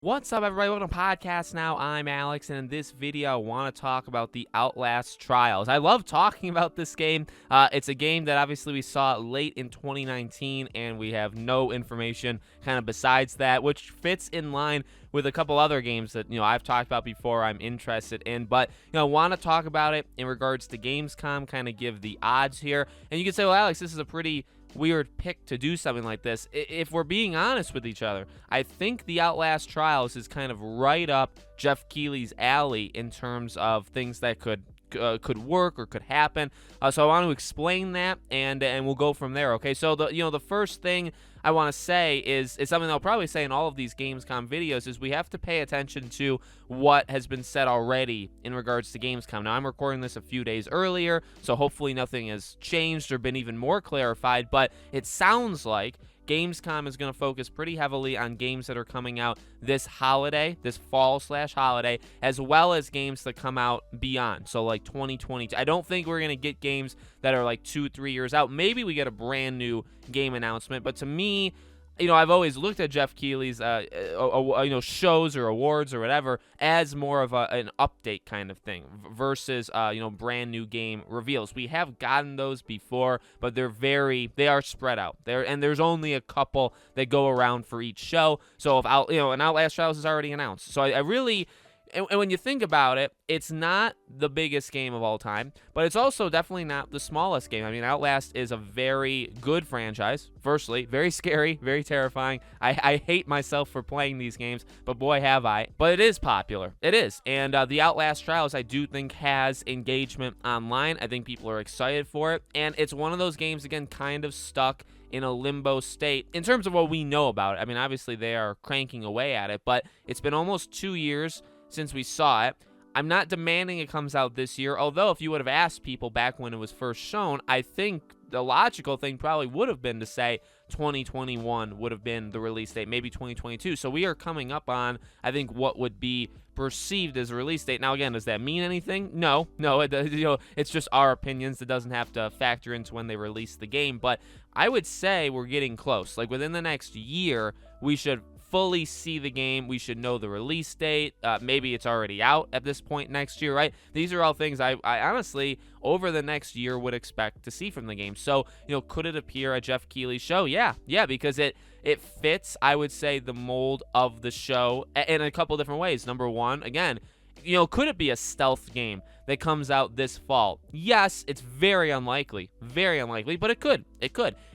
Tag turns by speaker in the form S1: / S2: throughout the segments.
S1: What's up, everybody? Welcome to Podcast Now. I'm Alex, and in this video, I want to talk about the Outlast Trials. I love talking about this game. It's a game that obviously we saw late in 2019, and we have no information kind of besides that, which fits in line with a couple other games that, I've talked about before I'm interested in. But, I want to talk about it in regards to Gamescom, kind of give the odds here. And you can say, well, Alex, this is a pretty weird pick to do something like this. If we're being honest with each other, I think the Outlast Trials is kind of right up Jeff Keighley's alley in terms of things that could work or could happen. So I want to explain that, and we'll go from there. Okay, so the first thing I want to say is something I'll probably say in all of these Gamescom videos is we have to pay attention to what has been said already in regards to Gamescom. Now, I'm recording this a few days earlier, so hopefully nothing has changed or been even more clarified, but it sounds like Gamescom is going to focus pretty heavily on games that are coming out this holiday, this fall/holiday, as well as games that come out beyond. So like 2022. I don't think we're going to get games that are like 2-3 years out. Maybe we get a brand new game announcement, but to me, I've always looked at Jeff Keighley's, shows or awards or whatever as more of an update kind of thing versus, brand new game reveals. We have gotten those before, but they are spread out there, and there's only a couple that go around for each show. So if an Outlast Trials is already announced, so I really. And when you think about it, it's not the biggest game of all time, but it's also definitely not the smallest game. I mean, Outlast is a very good franchise. Firstly, very scary, very terrifying. I hate myself for playing these games, but boy, have I. But it is popular. It is. And the Outlast Trials, I do think, has engagement online. I think people are excited for it. And it's one of those games, again, kind of stuck in a limbo state in terms of what we know about it. I mean, obviously, they are cranking away at it, but it's been almost 2 years since we saw it. I'm not demanding it comes out this year, although if you would have asked people back when it was first shown, I think the logical thing probably would have been to say 2021 would have been the release date, maybe 2022. So we are coming up on, I think, what would be perceived as a release date. Now, again, does that mean anything? No, it's just our opinions. It doesn't have to factor into when they release the game, but I would say we're getting close. Like within the next year, we should fully see the game. We should know the release date. Maybe it's already out at this point next year, right? These are all things I honestly, over the next year, would expect to see from the game. So, could it appear at Jeff Keighley's show? Yeah, because it fits, I would say, the mold of the show in a couple different ways. Number one, again, could it be a stealth game that comes out this fall? Yes, it's very unlikely, but it could.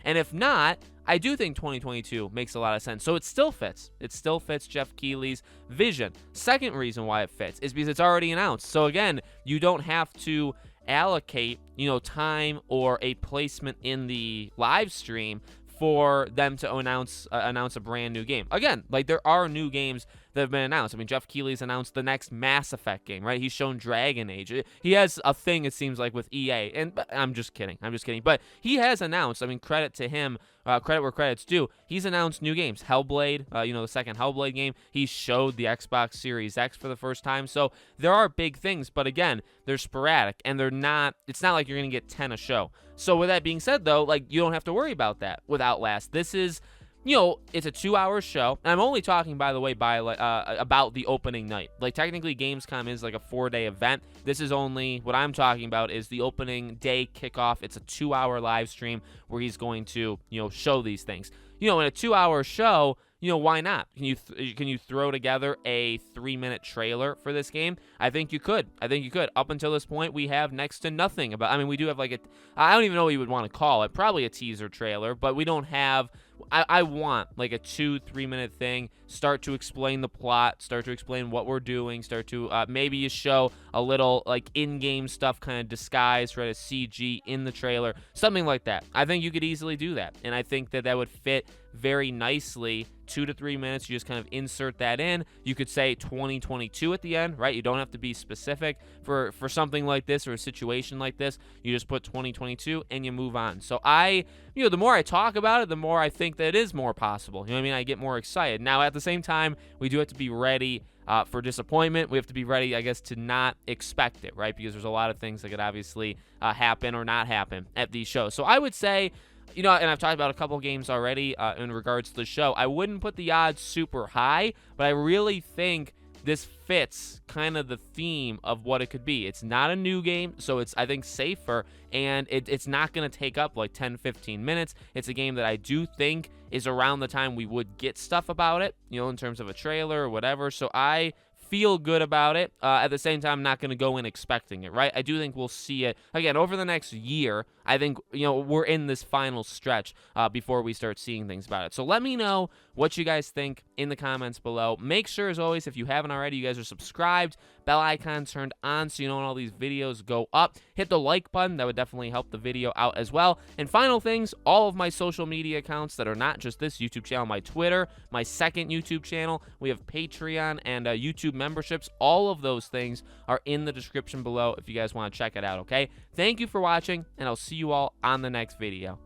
S1: And if not, I do think 2022 makes a lot of sense. So it still fits. It still fits Jeff Keighley's vision. Second reason why it fits is because it's already announced. So again, you don't have to allocate, time or a placement in the live stream for them to announce a brand new game. Again, like there are new games that have been announced. I mean, Jeff Keighley's announced the next Mass Effect game, right? He's shown Dragon Age. He has a thing, it seems like, with EA. And I'm just kidding. But he has announced, I mean, credit to him, credit where credit's due. He's announced new games. Hellblade, the second Hellblade game. He showed the Xbox Series X for the first time. So there are big things, but again, they're sporadic, and it's not like you're going to get 10 a show. So with that being said, though, like, you don't have to worry about that with Outlast. This is, it's a 2-hour show. And I'm only talking, by the way, about the opening night. Like, technically, Gamescom is like a 4-day event. This is only, what I'm talking about is the opening day kickoff. It's a 2-hour live stream where he's going to, show these things. In a 2-hour show, why not? Can you throw together a 3-minute trailer for this game? I think you could. Up until this point, we have next to nothing about. I mean, we do have I don't even know what you would want to call it. Probably a teaser trailer, but we don't have. I want like a 2-3 minute thing. Start to explain the plot. Start to explain what we're doing. Start to maybe you show a little like in-game stuff, kind of disguised, right? A CG in the trailer, something like that. I think you could easily do that, and I think that would fit very nicely. 2 to 3 minutes, you just kind of insert that in. You could say 2022 at the end, right? You don't have to be specific for something like this or a situation like this. You just put 2022 and you move on. So the more I talk about it, the more I think that it is more possible. You know what I mean? I get more excited. Now, at the same time, we do have to be ready for disappointment. We have to be ready, I guess, to not expect it, right? Because there's a lot of things that could obviously happen or not happen at these shows. So I would say and I've talked about a couple games already in regards to the show. I wouldn't put the odds super high, but I really think this fits kind of the theme of what it could be. It's not a new game, so it's, I think, safer, and it's not going to take up like 10-15 minutes. It's a game that I do think is around the time we would get stuff about it, in terms of a trailer or whatever. So I feel good about it. At the same time, I'm not going to go in expecting it, right? I do think we'll see it, again, over the next year. I think, we're in this final stretch before we start seeing things about it. So let me know what you guys think in the comments below. Make sure, as always, if you haven't already, you guys are subscribed, bell icon turned on so you know when all these videos go up. Hit the like button. That would definitely help the video out as well. And final things, all of my social media accounts that are not just this YouTube channel, my Twitter, my second YouTube channel, we have Patreon and YouTube memberships. All of those things are in the description below if you guys want to check it out, okay? Thank you for watching, and I'll see you all on the next video.